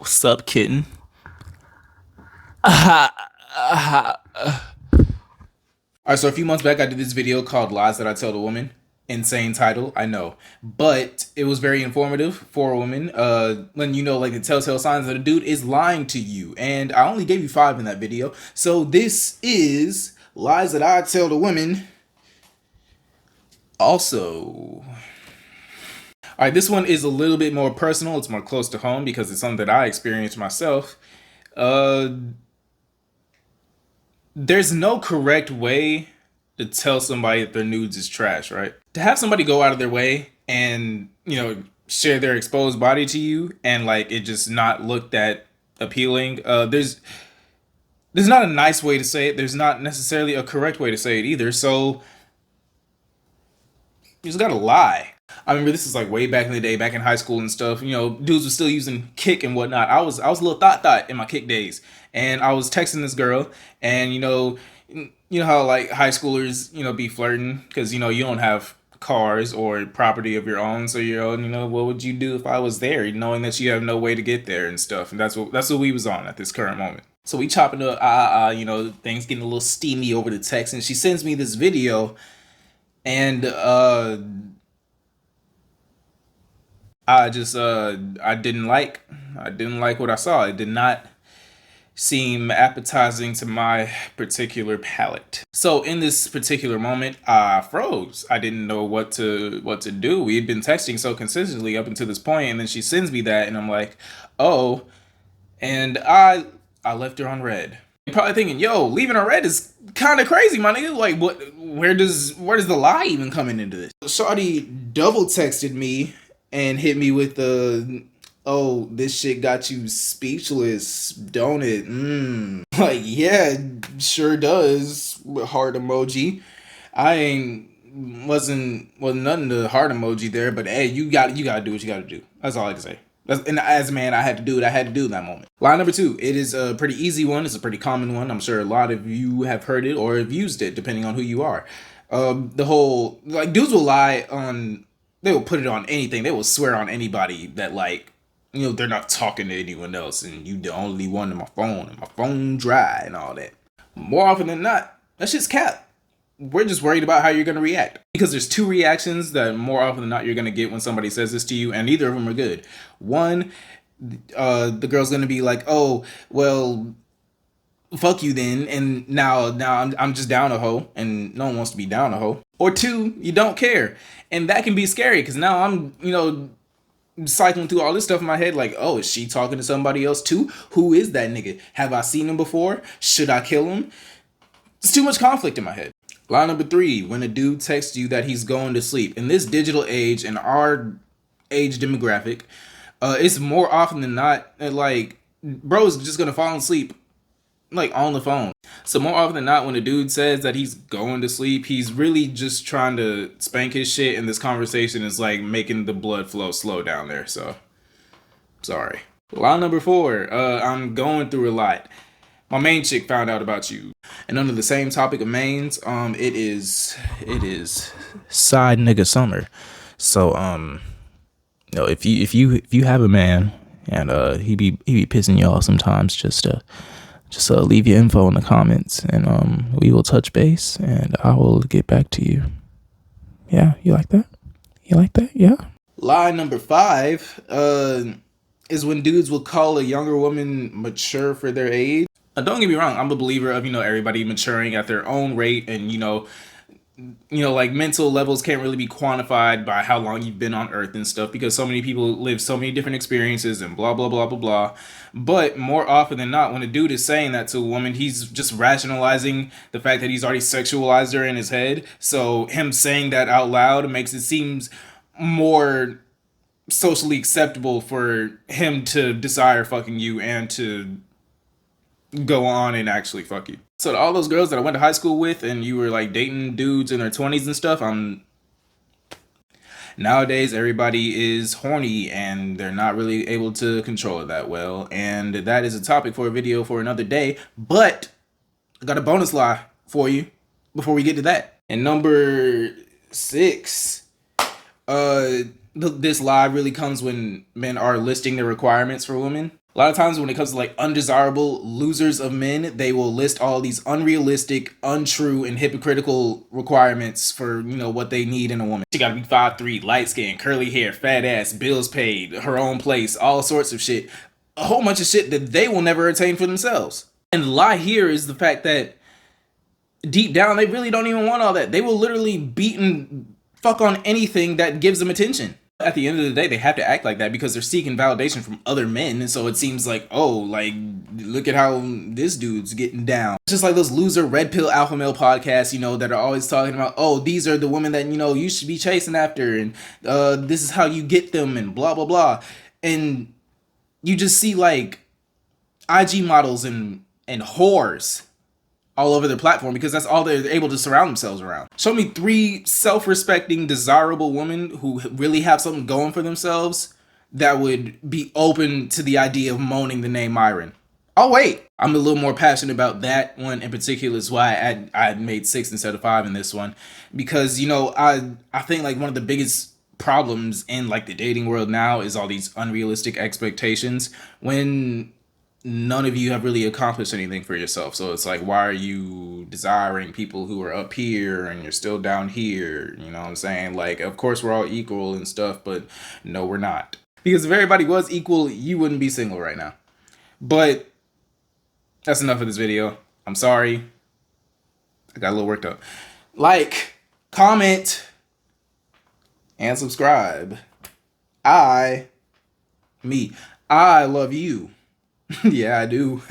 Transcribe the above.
What's up, kitten? Alright, so a few months back, I did this video called Lies That I Tell the Woman. Insane title, I know. But it was very informative for a woman. When you know, like, the telltale signs that a dude is lying to you. And I only gave you 5 in that video. So this is Lies That I Tell the Women. Also... Alright, this one is a little bit more personal. It's more close to home because it's something that I experienced myself. There's no correct way to tell somebody that their nudes is trash, right? To have somebody go out of their way and, share their exposed body to you and, like, it just not look that appealing. There's not a nice way to say it. There's not necessarily a correct way to say it either. So you just gotta lie. I remember this is like way back in the day, back in high school and stuff. Dudes were still using Kik and whatnot. I was a little thought in my Kik days, and I was texting this girl, and you know how like high schoolers be flirting because you don't have cars or property of your own. So what would you do if I was there, knowing that you have no way to get there and stuff. And that's what we was on at this current moment. So we chopping up, things getting a little steamy over the text, and she sends me this video, and I didn't like what I saw. It did not seem appetizing to my particular palate. So in this particular moment, I froze. I didn't know what to do. We had been texting so consistently up until this point, and then she sends me that, and I'm like, oh, and I left her on red. You're probably thinking, yo, leaving her red is kind of crazy, my nigga. Like, what? Where does the lie even come into this? Shawty double texted me and hit me with the, oh, this shit got you speechless, don't it? Like, yeah, sure does. Heart emoji. Wasn't nothing to heart emoji there, but hey, you gotta do what you gotta do. That's all I can say. And as a man, I had to do what I had to do in that moment. Line number 2. It is a pretty easy one. It's a pretty common one. I'm sure a lot of you have heard it or have used it, depending on who you are. The whole, like, dudes will lie on, they will put it on anything. They will swear on anybody that, like, they're not talking to anyone else and you the only one on my phone and my phone dry and all that. More often than not, that shit's cap. We're just worried about how you're going to react. Because there's 2 reactions that more often than not you're going to get when somebody says this to you, and neither of them are good. One, the girl's going to be like, oh, well, fuck you then, and now I'm just down a hoe, and no one wants to be down a hoe. Or 2, you don't care. And that can be scary, because now I'm, cycling through all this stuff in my head, like, oh, is she talking to somebody else too? Who is that nigga? Have I seen him before? Should I kill him? It's too much conflict in my head. Line number 3, when a dude texts you that he's going to sleep. In this digital age, in our age demographic, it's more often than not, like, bro's just gonna fall asleep, like, on the phone. So more often than not, when a dude says that he's going to sleep, he's really just trying to spank his shit, and this conversation is, like, making the blood flow slow down there, so, sorry. Line number 4, I'm going through a lot. My main chick found out about you. And under the same topic of mains, it is side nigga summer. So if you have a man and he be pissing you off sometimes, just leave your info in the comments, and we will touch base and I will get back to you. Yeah, you like that? You like that? Yeah. Lie number 5 is when dudes will call a younger woman mature for their age. Don't get me wrong, I'm a believer of, everybody maturing at their own rate, and, like, mental levels can't really be quantified by how long you've been on Earth and stuff, because so many people live so many different experiences and blah, blah, blah, blah, blah. But more often than not, when a dude is saying that to a woman, he's just rationalizing the fact that he's already sexualized her in his head. So him saying that out loud makes it seem more socially acceptable for him to desire fucking you and to go on and actually fuck you. So to all those girls that I went to high school with and you were like dating dudes in their 20s and stuff, nowadays everybody is horny and they're not really able to control it that well, and that is a topic for a video for another day. But I got a bonus lie for you before we get to that. And number 6, this lie really comes when men are listing their requirements for women. A lot of times when it comes to like undesirable losers of men, they will list all these unrealistic, untrue, and hypocritical requirements for, you know, what they need in a woman. She gotta be 5'3", light skin, curly hair, fat ass, bills paid, her own place, all sorts of shit. A whole bunch of shit that they will never attain for themselves. And the lie here is the fact that deep down, they really don't even want all that. They will literally beat and fuck on anything that gives them attention. At the end of the day, they have to act like that because they're seeking validation from other men. And so it seems like, oh, like, look at how this dude's getting down. It's just like those loser red pill alpha male podcasts, you know, that are always talking about, oh, these are the women that, you know, you should be chasing after. And this is how you get them and blah, blah, blah. And you just see like IG models and whores all over their platform because that's all they're able to surround themselves around. Show me 3 self-respecting, desirable women who really have something going for themselves that would be open to the idea of moaning the name Myron. Oh wait, I'm a little more passionate about that one in particular. Is why I made 6 instead of 5 in this one, because, you know, I think like one of the biggest problems in like the dating world now is all these unrealistic expectations when none of you have really accomplished anything for yourself. So it's like, why are you desiring people who are up here and you're still down here? You know what I'm saying? Like, of course we're all equal and stuff, but no, we're not. Because if everybody was equal, you wouldn't be single right now. But that's enough of this video. I'm sorry. I got a little worked up. Like, comment, and subscribe. I love you. Yeah, I do.